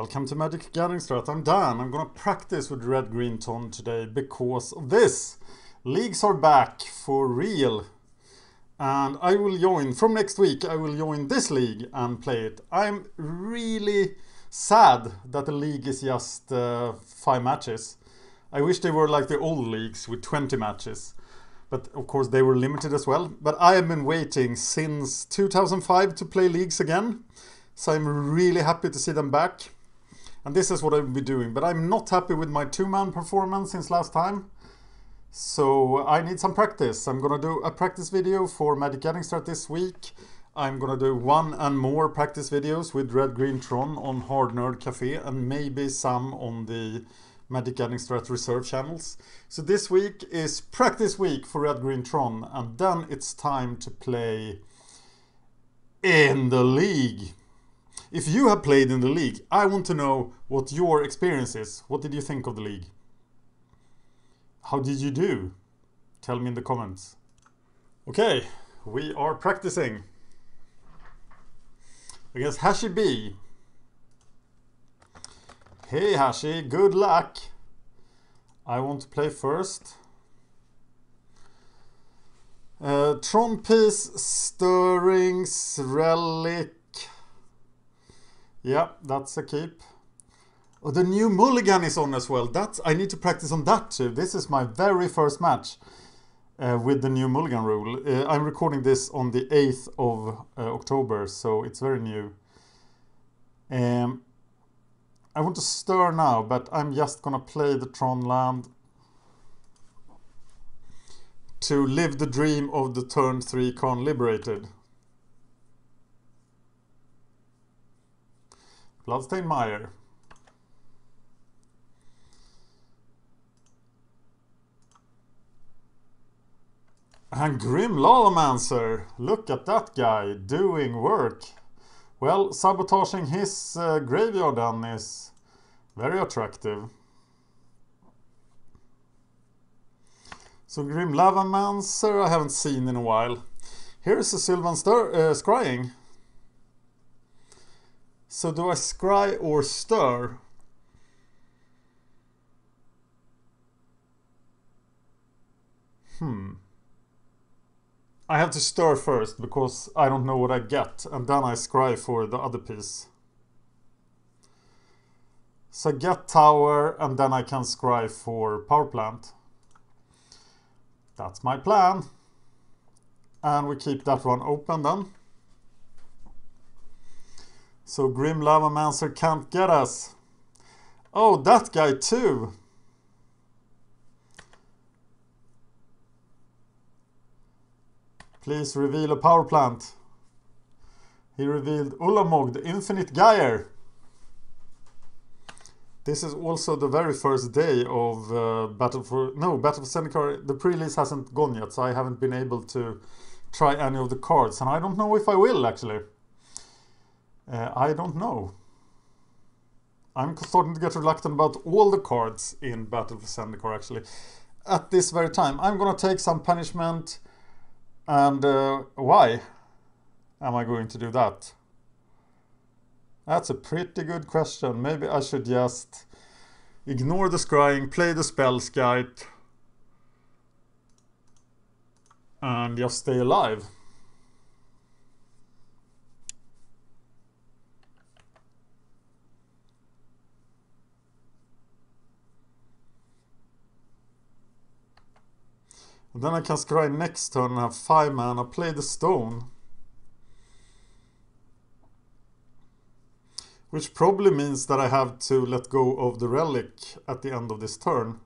Welcome to MagicGatheringStrat. I'm Dan. I'm gonna practice with red-green Tron today because of this. Leagues are back for real. And I will join, from next week, I will join this league and play it. I'm really sad that the league is just 5 matches. I wish they were like the old leagues with 20 matches. But of course they were limited as well. But I have been waiting since 2005 to play leagues again. So I'm really happy to see them back. And this is what I will be doing. But I'm not happy with my 2-man performance since last time. So I need some practice. I'm gonna do a practice video for MagicGatheringStrat this week. I'm gonna do 1 and more practice videos with Red Green Tron on Hard Nerd Cafe and maybe some on the MagicGatheringStrat reserve channels. So this week is practice week for Red Green Tron, and then it's time to play in the league. If you have played in the league, I want to know what your experience is. What did you think of the league? How did you do? Tell me in the comments. Okay, we are practicing against Hashi B. Hey Hashi, good luck. I want to play first. Tron piece, Stirrings, Relic. Yeah, that's a keep. Oh, the new mulligan is on as well. I need to practice on that too. This is my very first match with the new mulligan rule. I'm recording this on the 8th of October, so it's very new. I want to stir now, but I'm just gonna play the Tron land to live the dream of the turn 3 Khan Liberated. Bloodstained Mire. And Grim Lavamancer. Look at that guy doing work. Well, sabotaging his graveyard then is very attractive. So Grim Lavamancer I haven't seen in a while. Here's a Sylvan Scrying. So do I scry or stir? I have to stir first because I don't know what I get, and then I scry for the other piece. So I get tower and then I can scry for power plant. That's my plan. And we keep that one open then. So Grim Lavamancer can't get us. Oh, that guy too. Please reveal a power plant. He revealed Ulamog, the Infinite Gyre. This is also the very first day of Battle for Zendikar. The pre-release hasn't gone yet, so I haven't been able to try any of the cards. And I don't know if I will, actually. I don't know. I'm starting to get reluctant about all the cards in Battle for Zendikar, actually. At this very time. I'm gonna take some punishment. And why am I going to do that? That's a pretty good question. Maybe I should just ignore the scrying, play the Spellskite, and just stay alive. And then I can scry next turn and have 5 mana, play the stone. Which probably means that I have to let go of the relic at the end of this turn.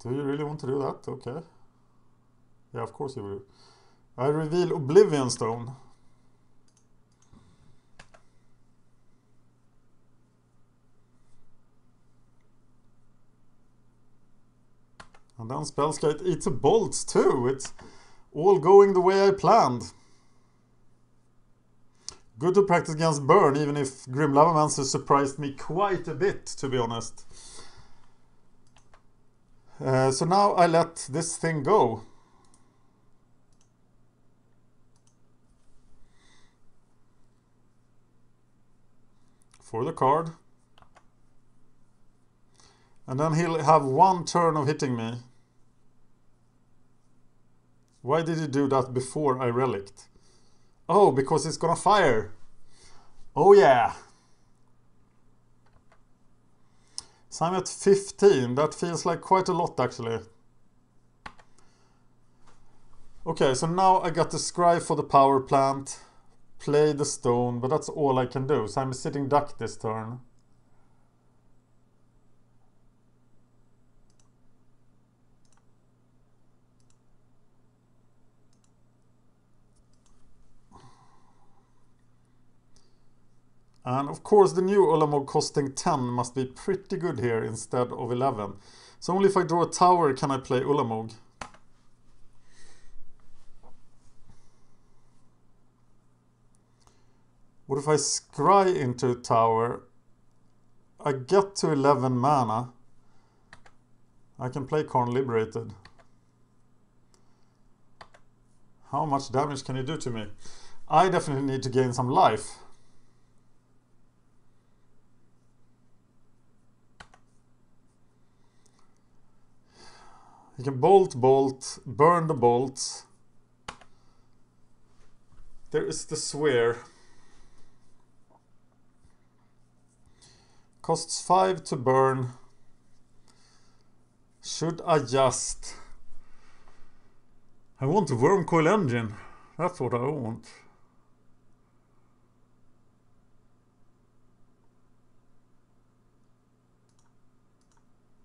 Do you really want to do that? Okay. Yeah, of course you will. I reveal Oblivion Stone. And then Spellskite eats a bolts too. It's all going the way I planned. Good to practice against burn, even if Grim Lavamancer surprised me quite a bit, to be honest. So now I let this thing go. for the card. And then he'll have 1 turn of hitting me. Why did he do that before I relicked? Oh, because he's gonna fire. Oh yeah. So I'm at 15. That feels like quite a lot actually. Okay, so now I got the scry for the power plant. Play the stone, but that's all I can do. So I'm sitting duck this turn. And of course the new Ulamog costing 10 must be pretty good here instead of 11. So only if I draw a tower can I play Ulamog. What if I scry into a tower? I get to 11 mana. I can play Karn Liberated. How much damage can you do to me? I definitely need to gain some life. You can bolt, burn the bolts. There is the Swear. Costs 5 to burn. Should I just... I want a Wormcoil Engine. That's what I want.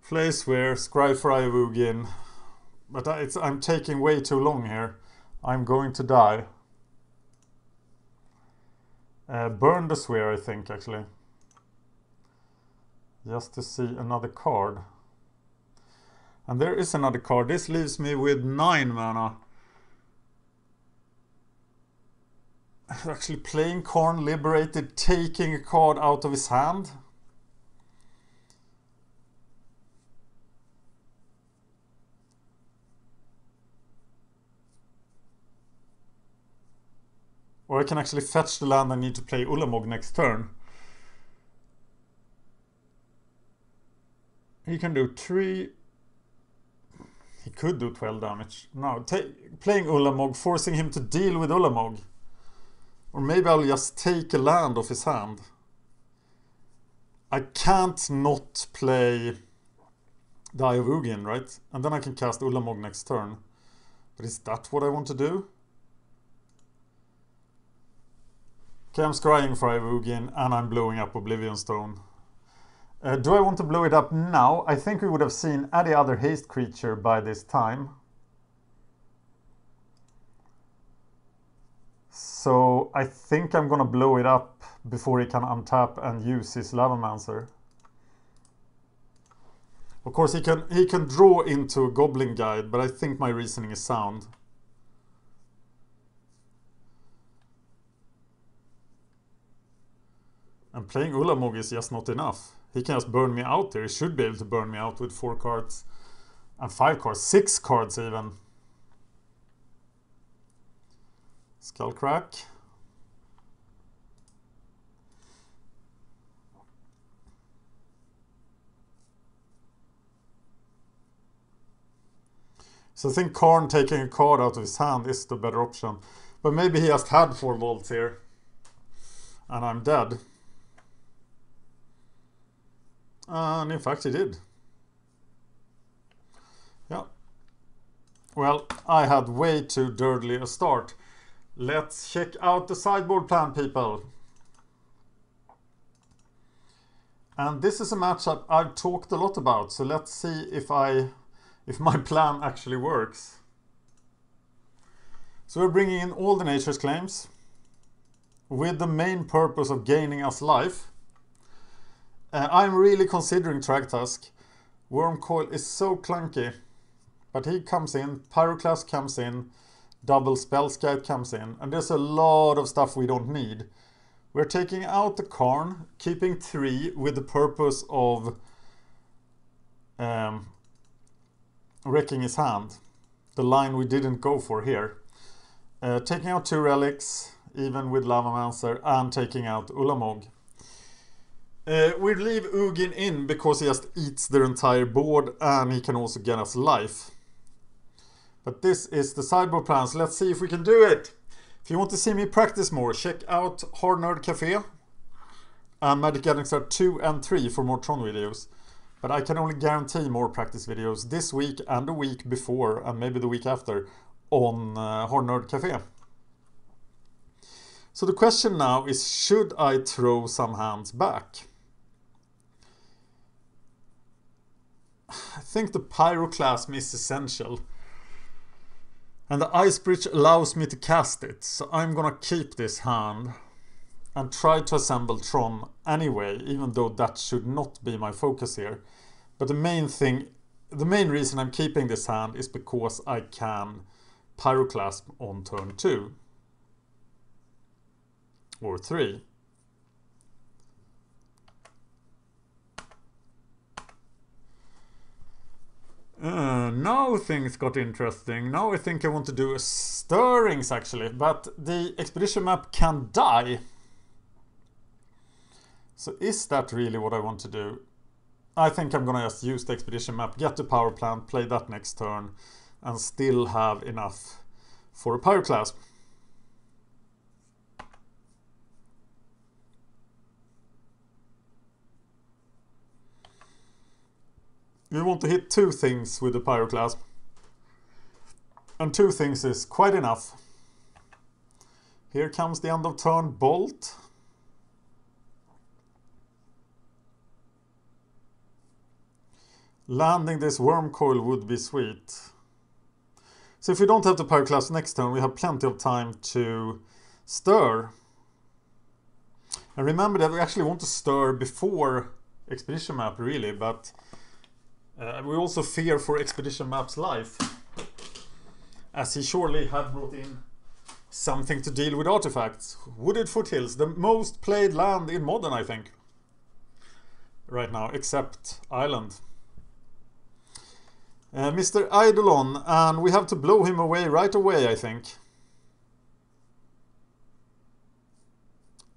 Play Swear, scry for Iavugin. But I'm taking way too long here. I'm going to die. Burn the Swear, I think, actually. Just to see another card. And there is another card. This leaves me with 9 mana. Actually playing Karn Liberated, taking a card out of his hand. Or I can actually fetch the land I need to play Ulamog next turn. He can do 3... He could do 12 damage. No, playing Ulamog, forcing him to deal with Ulamog. Or maybe I'll just take a land off his hand. I can't not play the Iavugin, right? And then I can cast Ulamog next turn. But is that what I want to do? Okay, I'm scrying for Iavugin and I'm blowing up Oblivion Stone. Do I want to blow it up now? I think we would have seen any other haste creature by this time. So I think I'm gonna blow it up before he can untap and use his Lavamancer. Of course he can draw into a Goblin Guide, but I think my reasoning is sound. And playing Ulamog is just not enough. He can just burn me out there. He should be able to burn me out with 4 cards. And 5 cards. 6 cards even. Skullcrack. So I think Karn taking a card out of his hand is the better option. But maybe he just had 4 volts here. And I'm dead. And in fact he did. Yeah. Well, I had way too dirtly a start. Let's check out the sideboard plan, people. And this is a matchup I've talked a lot about. So let's see if my plan actually works. So we're bringing in all the Nature's Claims with the main purpose of gaining us life. I'm really considering Thragtusk. Wormcoil is so clunky. But he comes in, Pyroclast comes in, double Spellskite comes in, and there's a lot of stuff we don't need. We're taking out the Karn, keeping 3 with the purpose of wrecking his hand. The line we didn't go for here. Taking out 2 relics, even with Lavamancer, and taking out Ulamog. We leave Ugin in because he just eats their entire board and he can also get us life. But this is the sideboard plans. Let's see if we can do it. If you want to see me practice more, check out Hard Nerd Cafe and MagicGatheringStrat 2 and 3 for more Tron videos. But I can only guarantee more practice videos this week and the week before and maybe the week after on Hard Nerd Cafe. So the question now is, should I throw some hands back? I think the Pyroclasm is essential. And the Ice Bridge allows me to cast it. So I'm gonna keep this hand and try to assemble Tron anyway, even though that should not be my focus here. But the main reason I'm keeping this hand is because I can Pyroclasm on turn 2. Or 3. Now things got interesting. Now I think I want to do a Stirrings actually, but the expedition map can die. So is that really what I want to do? I think I'm gonna just use the expedition map, get the power plant, play that next turn, and still have enough for a Pyroclasm. You want to hit 2 things with the Pyroclasm. And 2 things is quite enough. Here comes the end of turn bolt. Landing this worm coil would be sweet. So if we don't have the Pyroclasm next turn, we have plenty of time to stir. And remember that we actually want to stir before expedition map really, but we also fear for expedition map's life, as he surely had brought in something to deal with artifacts. Wooded Foothills, the most played land in Modern, I think, right now, except Island. Mr. Eidolon, and we have to blow him away right away, I think.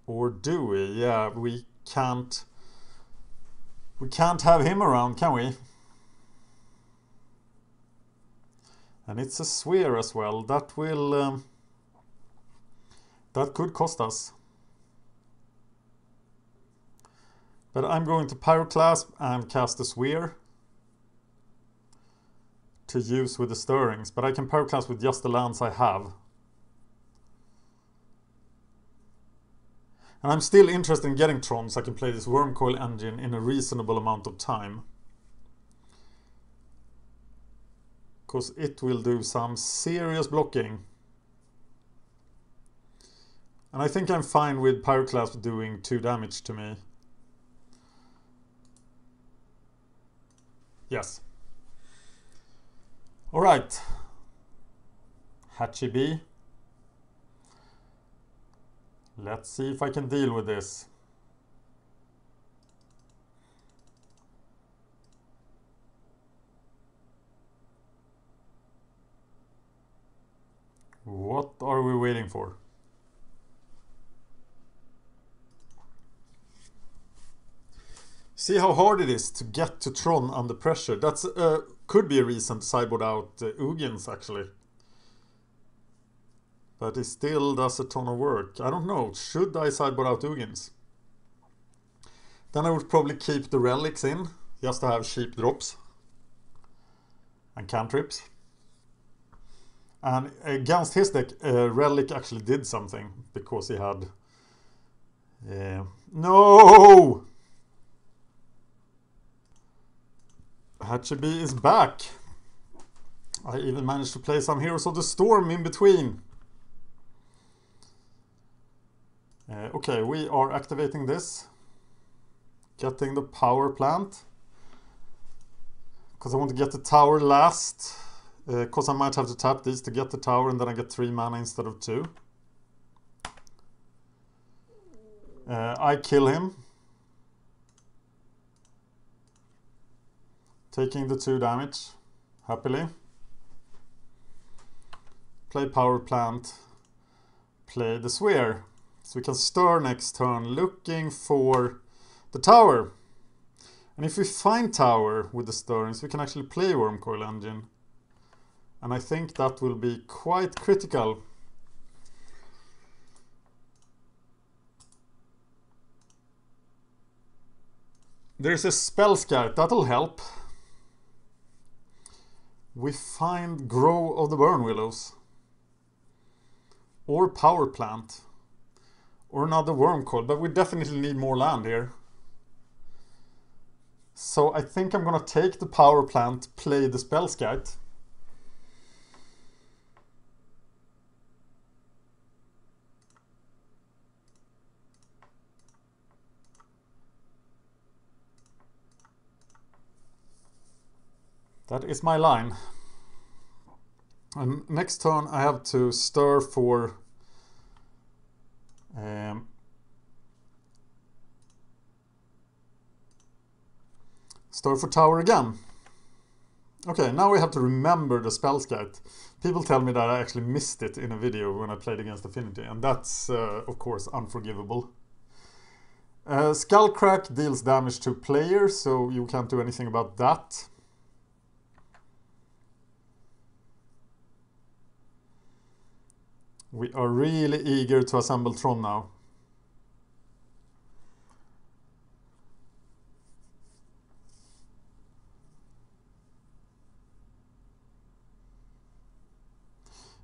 Or do we? Yeah, we can't have him around, can we? And it's a sphere as well. That will that could cost us. But I'm going to Pyroclasm and cast a sphere to use with the Stirrings. But I can Pyroclasm with just the lands I have. And I'm still interested in getting Tron so I can play this Wormcoil engine in a reasonable amount of time. Because it will do some serious blocking. And I think I'm fine with Pyroclasm doing 2 damage to me. Yes. Alright. Hatchy B. Let's see if I can deal with this. What are we waiting for? See how hard it is to get to Tron under pressure. That's could be a reason to sideboard out Ugins actually. But it still does a ton of work. I don't know, should I sideboard out Ugins? Then I would probably keep the relics in, just to have cheap drops. And cantrips. And against his deck, Relic actually did something, because he had... no! Hatcheby is back. I even managed to play some Heroes of the Storm in between. Okay, we are activating this. Getting the power plant. Because I want to get the tower last. Because I might have to tap these to get the tower and then I get 3 mana instead of 2. I kill him. Taking the 2 damage. Happily. Play power plant. Play the sphere. So we can stir next turn, looking for The tower. And if we find tower with the stirrings, we can actually play Wormcoil Engine. And I think that will be quite critical. There's a spell scout, that'll help. We find Grow of the Burn Willows. Or Power Plant. Or another Wormcoil, but we definitely need more land here. So I think I'm gonna take the Power Plant, play the spell scout. That is my line. And next turn I have to stir for tower again. Okay, now we have to remember the spell scout. People tell me that I actually missed it in a video when I played against Affinity, and that's of course unforgivable. Skullcrack deals damage to players, so you can't do anything about that. We are really eager to assemble Tron now.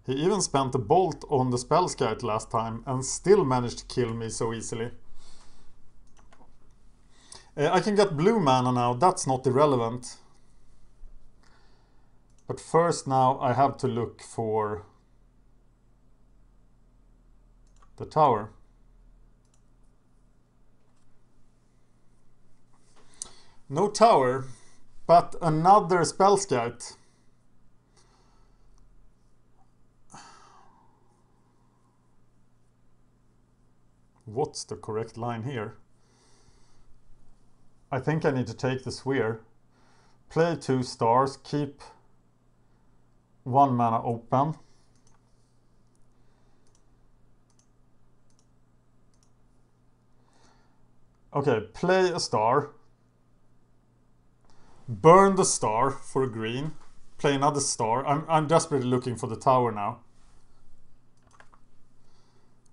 He even spent a bolt on the spell scout last time and still managed to kill me so easily. I can get blue mana now, that's not irrelevant. But first now I have to look for the tower. No tower, but another spell scout. What's the correct line here? I think I need to take the sphere. Play 2 stars, keep 1 mana open. Okay, play a star. Burn the star for a green. Play another star. I'm desperately looking for the tower now.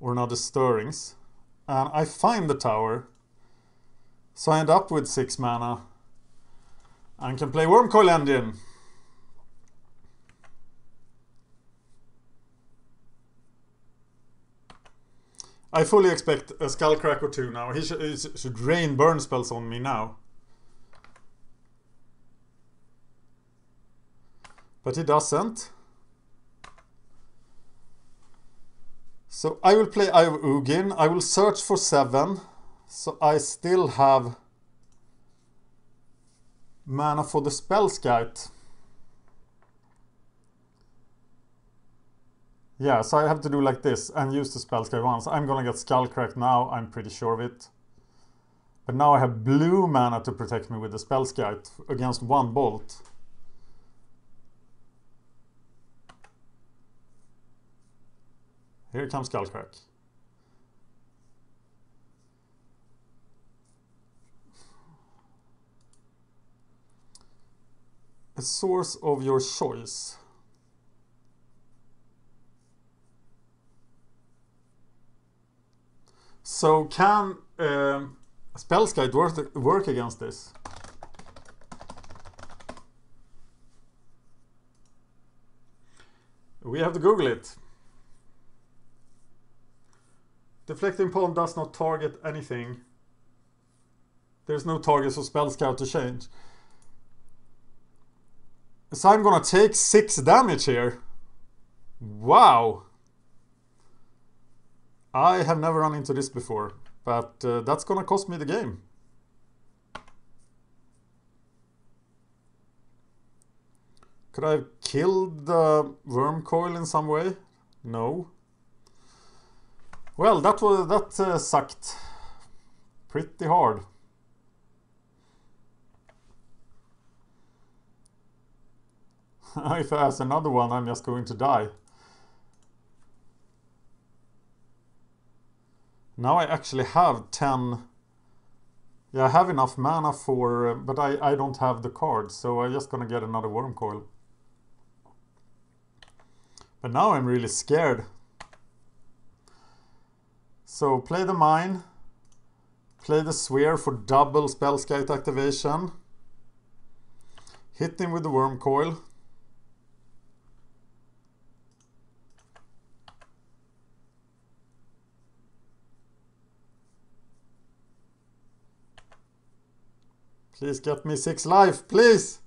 Or another stirrings. And I find the tower. So I end up with 6 mana. And can play Wormcoil Engine. I fully expect a Skullcrack or 2 now. He should rain burn spells on me now. But he doesn't. So I will play Eye of Ugin. I will search for 7. So I still have mana for the spell scout. Yeah, so I have to do like this and use the spell scout once. I'm gonna get Skullcrack now, I'm pretty sure of it. But now I have blue mana to protect me with the spell scout against 1 bolt. Here comes Skullcrack. A source of your choice. So can spell scout work against this? We have to Google it. Deflecting Palm does not target anything. There's no target for spell scout to change. So I'm gonna take 6 damage here. Wow. I have never run into this before, but that's gonna cost me the game. Could I have killed the Wormcoil in some way? No. Well, that sucked pretty hard. If I ask another one, I'm just going to die. Now I actually have 10 Yeah, I have enough mana for... but I don't have the cards, so I'm just gonna get another Worm Coil. But now I'm really scared. So play the Mine. Play the Sphere for double Spellskite activation. Hit him with the Worm Coil. Please get me 6 life, please!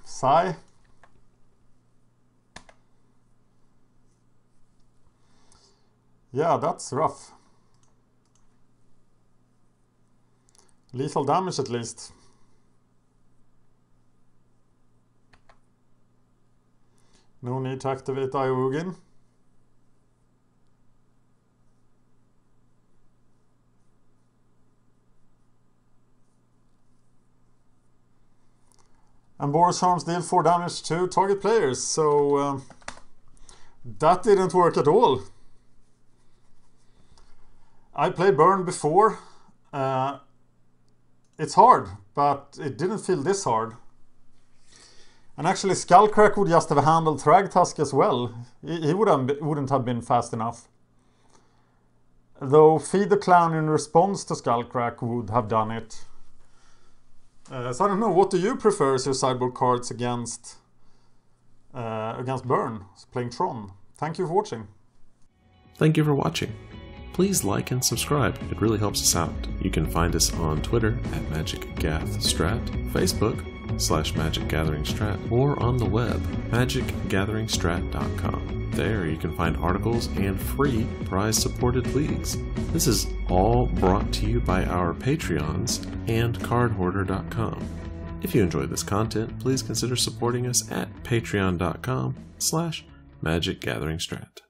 Sigh. Yeah, that's rough. Lethal damage at least. No need to activate Iogin. And Boros Charms deal 4 damage to target players, so that didn't work at all. I played Burn before. It's hard, but it didn't feel this hard. And actually Skullcrack would just have handled Thragtusk as well. He wouldn't have been fast enough. Though Feed the Clan in response to Skullcrack would have done it. So I don't know, what do you prefer as your sideboard cards against Burn, playing Tron? Thank you for watching. Thank you for watching. Please like and subscribe, it really helps us out. You can find us on Twitter at MagicGatheringStrat, Facebook /MagicGatheringStrat, or on the web, MagicGatheringStrat.com. There you can find articles and free prize-supported leagues. This is all brought to you by our Patreons and CardHoarder.com. If you enjoyed this content, please consider supporting us at patreon.com/MagicGatheringStrat.